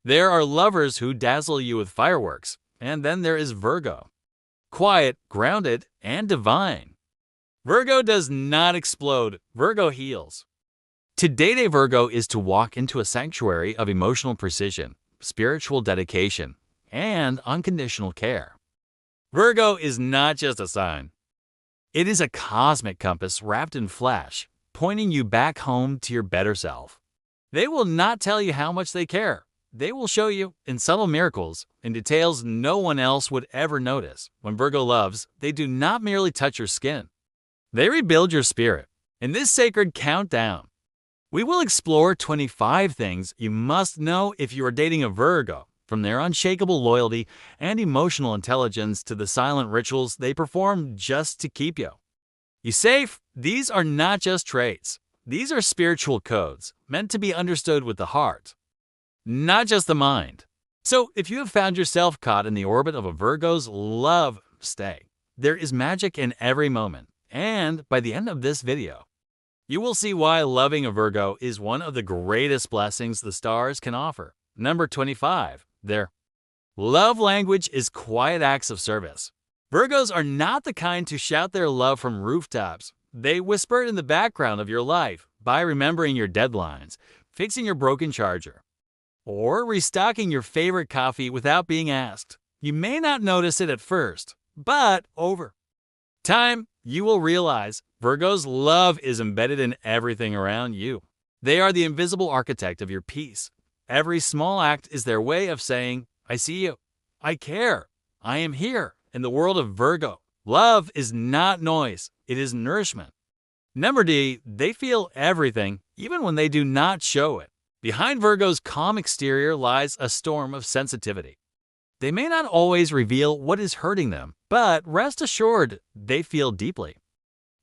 There are lovers who dazzle you with fireworks, and then there is Virgo. Quiet, grounded, and divine. Virgo does not explode, Virgo heals. To date a Virgo is to walk into a sanctuary of emotional precision, spiritual dedication, and unconditional care. Virgo is not just a sign. It is a cosmic compass wrapped in flesh, pointing you back home to your better self. They will not tell you how much they care. They will show you, in subtle miracles, in details no one else would ever notice. When Virgo loves, they do not merely touch your skin. They rebuild your spirit. In this sacred countdown, we will explore 25 things you must know if you are dating a Virgo, from their unshakable loyalty and emotional intelligence to the silent rituals they perform just to keep you. You safe? These are not just traits. These are spiritual codes, meant to be understood with the heart, not just the mind. So, if you have found yourself caught in the orbit of a Virgo's love, stay. There is magic in every moment, and by the end of this video, you will see why loving a Virgo is one of the greatest blessings the stars can offer. Number 25. Their love language is quiet acts of service. Virgos are not the kind to shout their love from rooftops. They whisper it in the background of your life by remembering your deadlines, fixing your broken charger, or restocking your favorite coffee without being asked. You may not notice it at first, but over time, you will realize Virgo's love is embedded in everything around you. They are the invisible architect of your peace. Every small act is their way of saying, I see you, I care, I am here. In the world of Virgo, love is not noise, it is nourishment. Number D, they feel everything, even when they do not show it. Behind Virgo's calm exterior lies a storm of sensitivity. They may not always reveal what is hurting them, but rest assured, they feel deeply.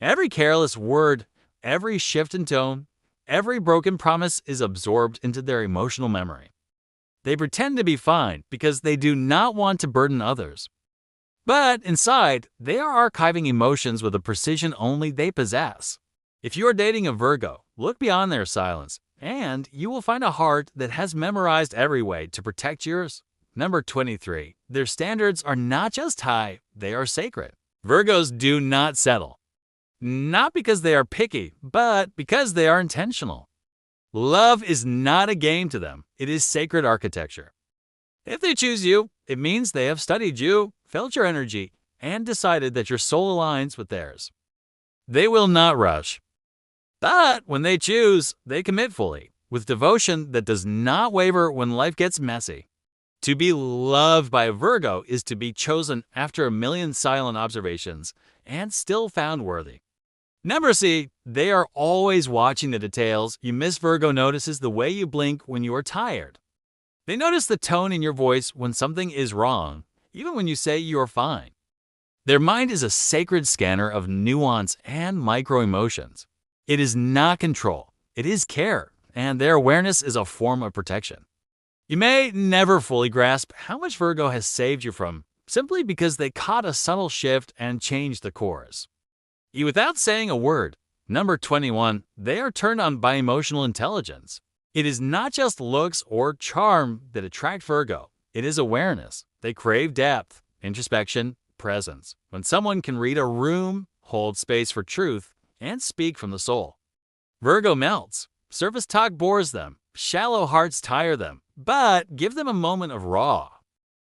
Every careless word, every shift in tone, every broken promise is absorbed into their emotional memory. They pretend to be fine because they do not want to burden others. But inside, they are archiving emotions with a precision only they possess. If you are dating a Virgo, look beyond their silence, and you will find a heart that has memorized every way to protect yours. Number 23. Their standards are not just high, they are sacred. Virgos do not settle. Not because they are picky, but because they are intentional. Love is not a game to them, it is sacred architecture. If they choose you, it means they have studied you, felt your energy, and decided that your soul aligns with theirs. They will not rush. But when they choose, they commit fully, with devotion that does not waver when life gets messy. To be loved by a Virgo is to be chosen after a million silent observations and still found worthy. Number C, they are always watching the details. You miss. Virgo notices the way you blink when you are tired. They notice the tone in your voice when something is wrong, even when you say you are fine. Their mind is a sacred scanner of nuance and micro-emotions. It is not control, it is care, and their awareness is a form of protection. You may never fully grasp how much Virgo has saved you from, simply because they caught a subtle shift and changed the course. Without saying a word. Number 21, they are turned on by emotional intelligence. It is not just looks or charm that attract Virgo, it is awareness. They crave depth, introspection, presence. When someone can read a room, hold space for truth, and speak from the soul, Virgo melts. Surface talk bores them, shallow hearts tire them, but give them a moment of raw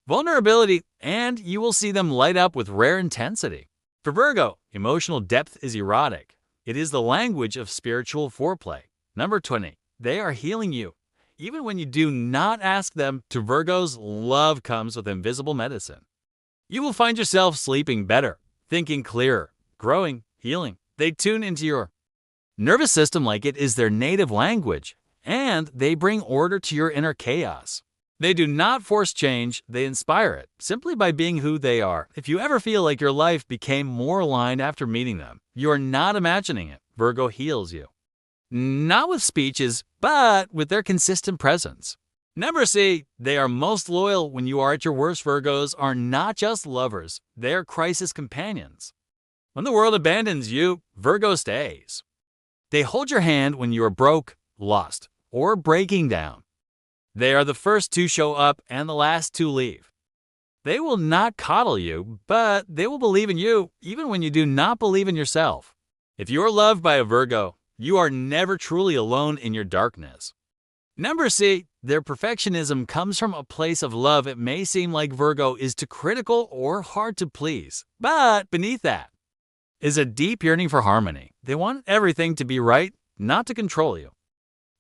vulnerability, and you will see them light up with rare intensity. For Virgo, emotional depth is erotic. It is the language of spiritual foreplay. Number 20, they are healing you. Even when you do not ask them to. Virgos, love comes with invisible medicine. You will find yourself sleeping better, thinking clearer, growing, healing. They tune into your nervous system like it is their native language, and they bring order to your inner chaos. They do not force change, they inspire it, simply by being who they are. If you ever feel like your life became more aligned after meeting them, you are not imagining it. Virgo heals you. Not with speeches, but with their consistent presence. Number C, they are most loyal when you are at your worst. Virgos are not just lovers, they are crisis companions. When the world abandons you, Virgo stays. They hold your hand when you are broke, lost, or breaking down. They are the first to show up and the last to leave. They will not coddle you, but they will believe in you even when you do not believe in yourself. If you are loved by a Virgo, you are never truly alone in your darkness. Number C, their perfectionism comes from a place of love. It may seem like Virgo is too critical or hard to please, but beneath that is a deep yearning for harmony. They want everything to be right, not to control you,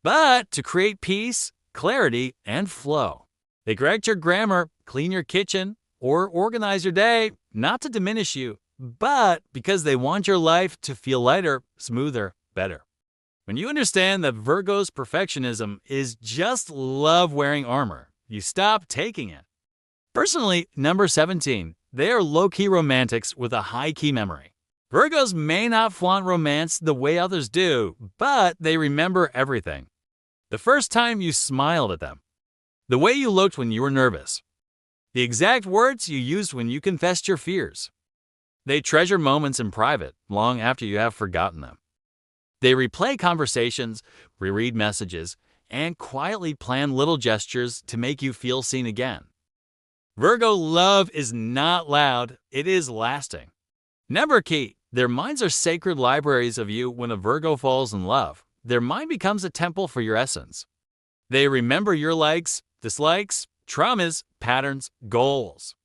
but to create peace, clarity, and flow. They correct your grammar, clean your kitchen, or organize your day, not to diminish you, but because they want your life to feel lighter, smoother, better. When you understand that Virgo's perfectionism is just love wearing armor, you stop taking it. Personally, number 17, they are low-key romantics with a high-key memory. Virgos may not flaunt romance the way others do, but they remember everything. The first time you smiled at them, the way you looked when you were nervous, the exact words you used when you confessed your fears. They treasure moments in private long after you have forgotten them. They replay conversations, reread messages, and quietly plan little gestures to make you feel seen again. Virgo love is not loud, it is lasting. Number key, their minds are sacred libraries of you. When a Virgo falls in love, their mind becomes a temple for your essence. They remember your likes, dislikes, traumas, patterns, goals.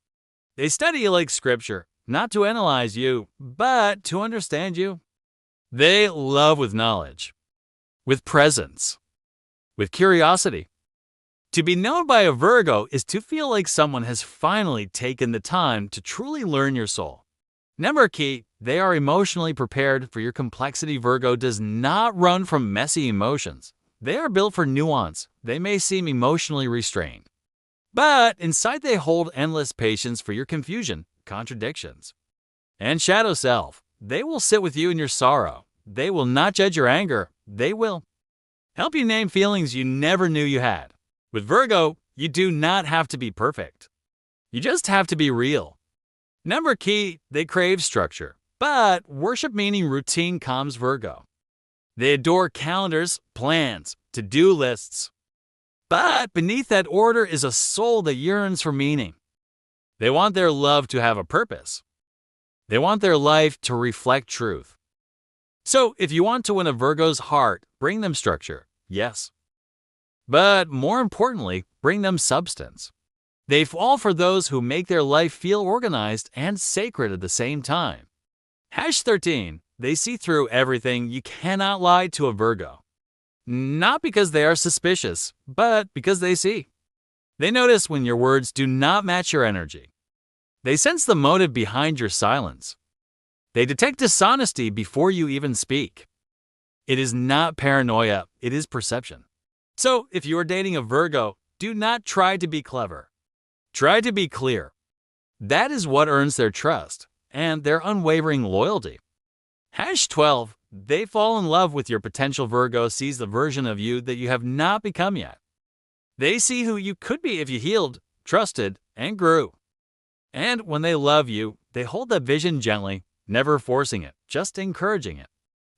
They study you like scripture, not to analyze you, but to understand you. They love with knowledge, with presence, with curiosity. To be known by a Virgo is to feel like someone has finally taken the time to truly learn your soul. Number key, they are emotionally prepared for your complexity. Virgo does not run from messy emotions. They are built for nuance. They may seem emotionally restrained, but inside they hold endless patience for your confusion, contradictions, and shadow self. They will sit with you in your sorrow. They will not judge your anger. They will help you name feelings you never knew you had. With Virgo, you do not have to be perfect. You just have to be real. Number key, they crave structure, but worship meaning routine calms Virgo. They adore calendars, plans, to-do lists. But beneath that order is a soul that yearns for meaning. They want their love to have a purpose. They want their life to reflect truth. So if you want to win a Virgo's heart, bring them structure, yes. But more importantly, bring them substance. They fall for those who make their life feel organized and sacred at the same time. Hash 13, they see through everything. You cannot lie to a Virgo. Not because they are suspicious, but because they see. They notice when your words do not match your energy. They sense the motive behind your silence. They detect dishonesty before you even speak. It is not paranoia, it is perception. So if you are dating a Virgo, do not try to be clever. Try to be clear. That is what earns their trust and their unwavering loyalty. Hash 12, they fall in love with your potential. Virgo sees the version of you that you have not become yet. They see who you could be if you healed, trusted, and grew. And when they love you, they hold that vision gently, never forcing it, just encouraging it.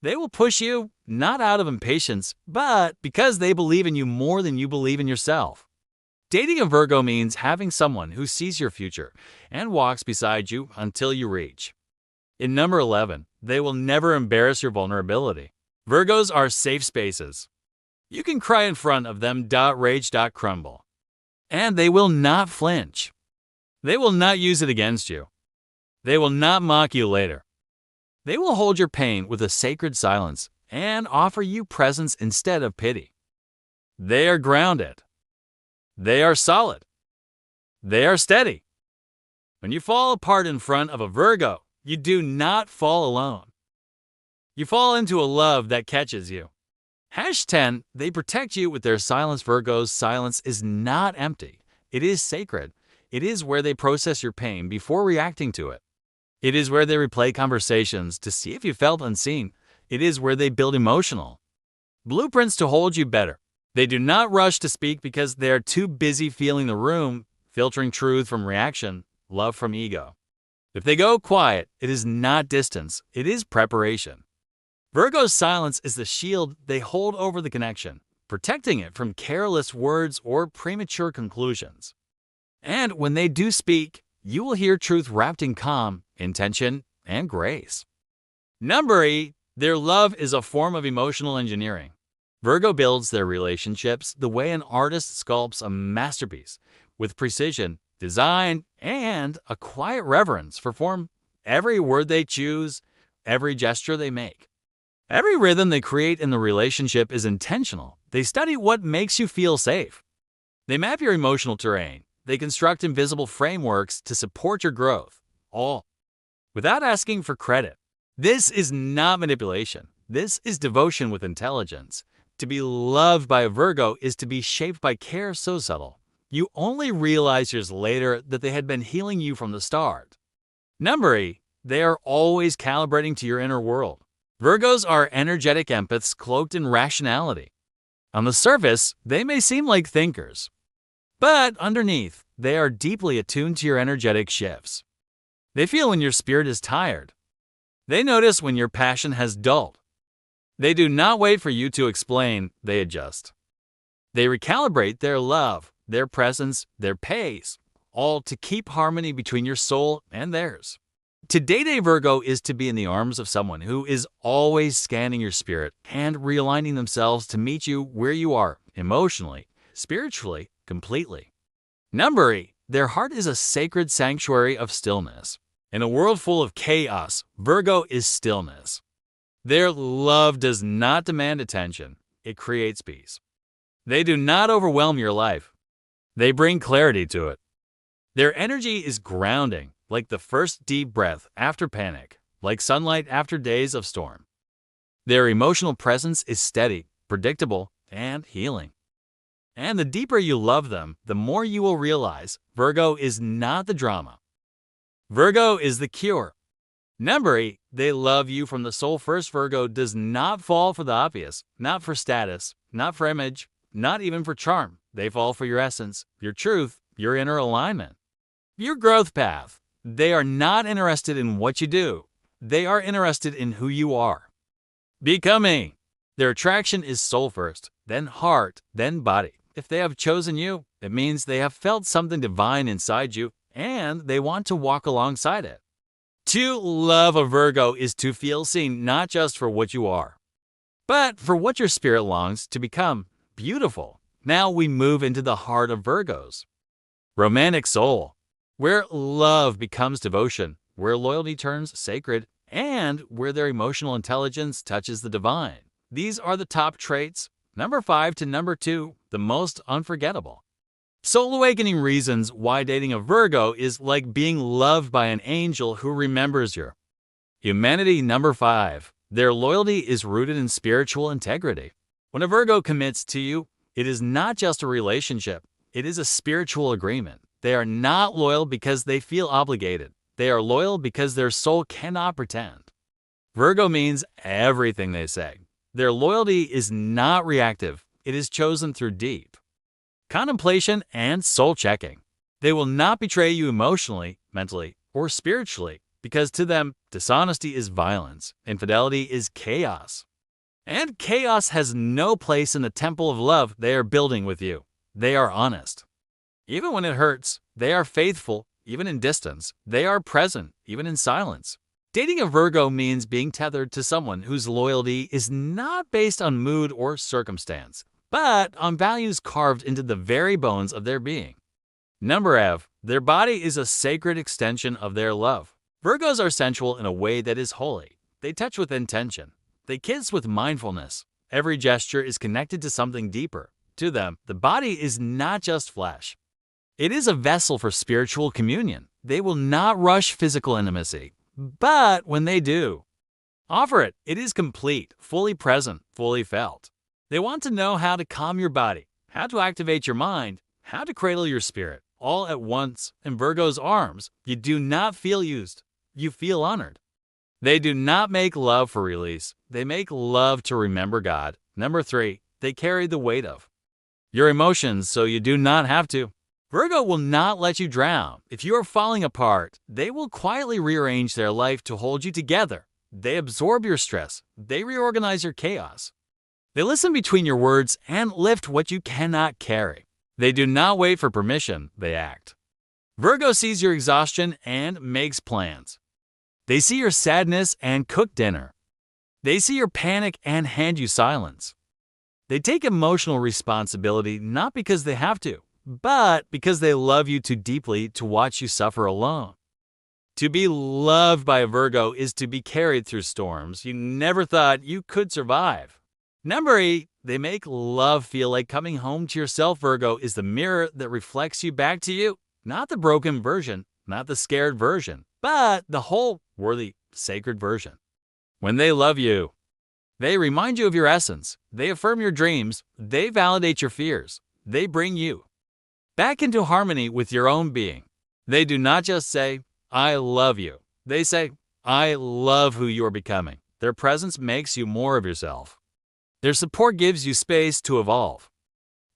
They will push you, not out of impatience, but because they believe in you more than you believe in yourself. Dating a Virgo means having someone who sees your future and walks beside you until you reach. In number 11, they will never embarrass your vulnerability. Virgos are safe spaces. You can cry in front of them, rage, crumble. And they will not flinch. They will not use it against you. They will not mock you later. They will hold your pain with a sacred silence and offer you presence instead of pity. They are grounded. They are solid. They are steady. When you fall apart in front of a Virgo, you do not fall alone. You fall into a love that catches you. Hash 10, they protect you with their silence. Virgo's silence is not empty. It is sacred. It is where they process your pain before reacting to it. It is where they replay conversations to see if you felt unseen. It is where they build emotional blueprints to hold you better. They do not rush to speak because they are too busy feeling the room, filtering truth from reaction, love from ego. If they go quiet, it is not distance, it is preparation. Virgo's silence is the shield they hold over the connection, protecting it from careless words or premature conclusions. And when they do speak, you will hear truth wrapped in calm, intention, and grace. Number 8, their love is a form of emotional engineering. Virgo builds their relationships the way an artist sculpts a masterpiece, with precision, design, and a quiet reverence for form. Every word they choose, every gesture they make, every rhythm they create in the relationship is intentional. They study what makes you feel safe. They map your emotional terrain. They construct invisible frameworks to support your growth, all without asking for credit. This is not manipulation. This is devotion with intelligence. To be loved by a Virgo is to be shaped by care so subtle. You only realize years later that they had been healing you from the start. Number 8, they are always calibrating to your inner world. Virgos are energetic empaths cloaked in rationality. On the surface, they may seem like thinkers, but underneath, they are deeply attuned to your energetic shifts. They feel when your spirit is tired. They notice when your passion has dulled. They do not wait for you to explain, they adjust. They recalibrate their love, their presence, their pace, all to keep harmony between your soul and theirs. To date a Virgo is to be in the arms of someone who is always scanning your spirit and realigning themselves to meet you where you are, emotionally, spiritually, completely. Number 8, their heart is a sacred sanctuary of stillness. In a world full of chaos, Virgo is stillness. Their love does not demand attention. It creates peace. They do not overwhelm your life. They bring clarity to it. Their energy is grounding, like the first deep breath after panic, like sunlight after days of storm. Their emotional presence is steady, predictable, and healing. And the deeper you love them, the more you will realize Virgo is not the drama. Virgo is the cure. Number 8, they love you from the soul first. Virgo does not fall for the obvious, not for status, not for image, not even for charm. They fall for your essence, your truth, your inner alignment, your growth path. They are not interested in what you do. They are interested in who you are. Becoming. Their attraction is soul first, then heart, then body. If they have chosen you, it means they have felt something divine inside you, and they want to walk alongside it. To love a Virgo is to feel seen not just for what you are, but for what your spirit longs to become. Beautiful. Now we move into the heart of Virgos. Romantic soul, where love becomes devotion, where loyalty turns sacred, and where their emotional intelligence touches the divine. These are the top traits. Number 5 to number 2, the most unforgettable. Soul awakening reasons why dating a Virgo is like being loved by an angel who remembers your humanity. Number 5, their loyalty is rooted in spiritual integrity. When a Virgo commits to you, it is not just a relationship, it is a spiritual agreement. They are not loyal because they feel obligated. They are loyal because their soul cannot pretend. Virgo means everything they say. Their loyalty is not reactive. It is chosen through deep contemplation and soul-checking. They will not betray you emotionally, mentally, or spiritually, because to them, dishonesty is violence, infidelity is chaos. And chaos has no place in the temple of love they are building with you. They are honest. Even when it hurts, they are faithful, even in distance. They are present, even in silence. Dating a Virgo means being tethered to someone whose loyalty is not based on mood or circumstance, but on values carved into the very bones of their being. Number 8, their body is a sacred extension of their love. Virgos are sensual in a way that is holy. They touch with intention. They kiss with mindfulness. Every gesture is connected to something deeper. To them, the body is not just flesh. It is a vessel for spiritual communion. They will not rush physical intimacy. But when they do, offer it. It is complete, fully present, fully felt. They want to know how to calm your body, how to activate your mind, how to cradle your spirit, all at once. In Virgo's arms, you do not feel used. You feel honored. They do not make love for release. They make love to remember God. Number 3, they carry the weight of your emotions so you do not have to. Virgo will not let you drown. If you are falling apart, they will quietly rearrange their life to hold you together. They absorb your stress. They reorganize your chaos. They listen between your words and lift what you cannot carry. They do not wait for permission, they act. Virgo sees your exhaustion and makes plans. They see your sadness and cook dinner. They see your panic and hand you silence. They take emotional responsibility not because they have to, but because they love you too deeply to watch you suffer alone. To be loved by a Virgo is to be carried through storms you never thought you could survive. Number 8, they make love feel like coming home to yourself. Virgo is the mirror that reflects you back to you, not the broken version, not the scared version, but the whole, worthy, sacred version. When they love you, they remind you of your essence, they affirm your dreams, they validate your fears, they bring you back into harmony with your own being. They do not just say, I love you. They say, I love who you are becoming. Their presence makes you more of yourself. Their support gives you space to evolve.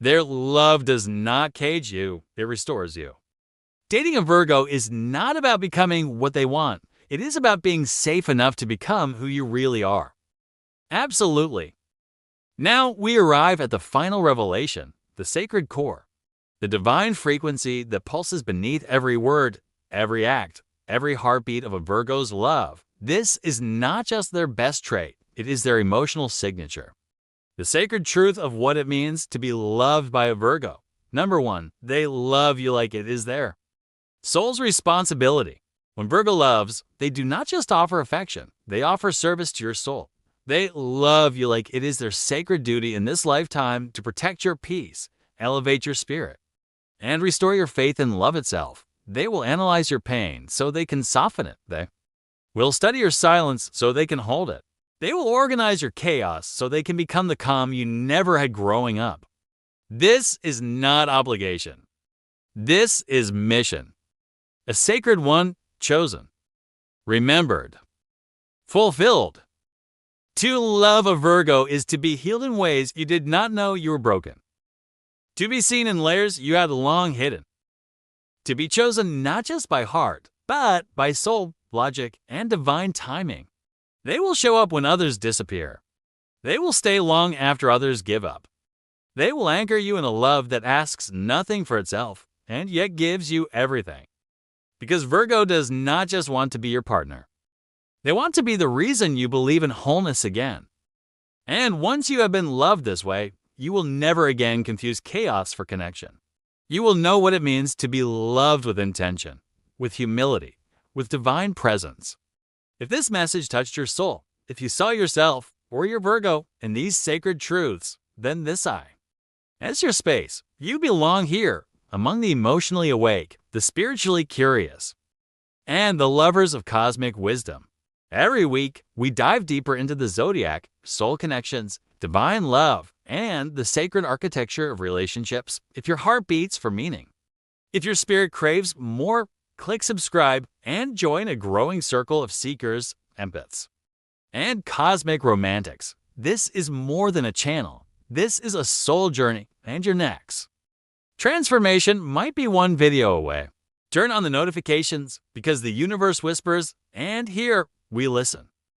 Their love does not cage you, it restores you. Dating a Virgo is not about becoming what they want. It is about being safe enough to become who you really are. Absolutely. Now we arrive at the final revelation, the sacred core, the divine frequency that pulses beneath every word, every act, every heartbeat of a Virgo's love. This is not just their best trait, it is their emotional signature. The sacred truth of what it means to be loved by a Virgo. Number 1, they love you like it is their soul's responsibility. When Virgo loves, they do not just offer affection, they offer service to your soul. They love you like it is their sacred duty in this lifetime to protect your peace, elevate your spirit, and restore your faith in love itself. They will analyze your pain so they can soften it. They will study your silence so they can hold it. They will organize your chaos so they can become the calm you never had growing up. This is not obligation. This is mission. A sacred one chosen, remembered, fulfilled. To love a Virgo is to be healed in ways you did not know you were broken. To be seen in layers you had long hidden. To be chosen not just by heart, but by soul, logic, and divine timing. They will show up when others disappear. They will stay long after others give up. They will anchor you in a love that asks nothing for itself, and yet gives you everything. Because Virgo does not just want to be your partner. They want to be the reason you believe in wholeness again. And once you have been loved this way, you will never again confuse chaos for connection. You will know what it means to be loved with intention, with humility, with divine presence. If this message touched your soul, if you saw yourself or your Virgo in these sacred truths, then this eye. As your space, you belong here, among the emotionally awake, the spiritually curious, and the lovers of cosmic wisdom. Every week, we dive deeper into the Zodiac, soul connections, divine love, and the sacred architecture of relationships. If your heart beats for meaning, if your spirit craves more, click subscribe and join a growing circle of seekers, empaths, and cosmic romantics. This is more than a channel. This is a soul journey, and your next transformation might be one video away. Turn on the notifications because the universe whispers, and here we listen.